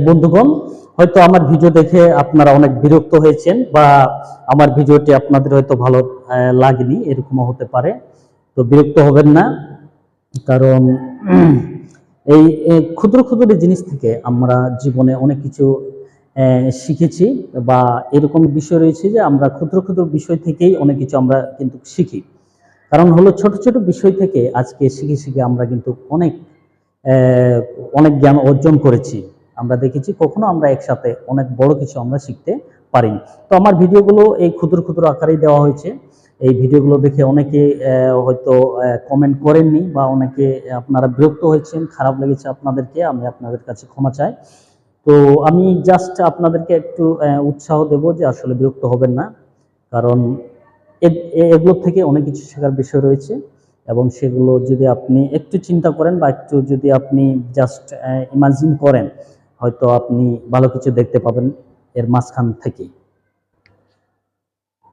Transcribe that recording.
বন্ধুগণ, হয়তো আমার ভিডিও দেখে আপনারা অনেক বিরক্ত হয়েছেন বা আমার ভিডিওটি আপনাদের হয়তো ভালো লাগেনি, এরকমও হতে পারে। তো বিরক্ত হবেন না, কারণ এই ক্ষুদ্র ক্ষুদ্র জিনিস থেকে আমরা জীবনে অনেক কিছু শিখেছি বা এরকম বিষয় রয়েছে যে আমরা ক্ষুদ্র ক্ষুদ্র বিষয় থেকেই অনেক কিছু আমরা কিন্তু শিখি। কারণ হলো ছোট ছোট বিষয় থেকে আজকে শিখে শিখে আমরা কিন্তু অনেক জ্ঞান অর্জন করেছি। আমরা দেখেছি কখনো আমরা একসাথে অনেক বড় কিছু আমরা শিখতে পারিনি। তো আমার ভিডিওগুলো এই ক্ষুদ্র ক্ষুদ্র আকারেই দেওয়া হয়েছে। এই ভিডিওগুলো দেখে অনেকে হয়তো কমেন্ট করেননি বা অনেকে আপনারা বিরক্ত হয়েছেন, খারাপ লেগেছে আপনাদেরকে, আমি আপনাদের কাছে ক্ষমা চাই। তো আমি জাস্ট আপনাদেরকে একটু উৎসাহ দেব যে আসলে বিরক্ত হবেন না, কারণ এগুলোর থেকে অনেক কিছু শেখার বিষয় রয়েছে। এবং সেগুলো যদি আপনি একটু চিন্তা করেন বা একটু যদি আপনি জাস্ট ইমাজিন করেন, হয়তো আপনি ভালো কিছু দেখতে পাবেন এর মাঝখান থেকেই।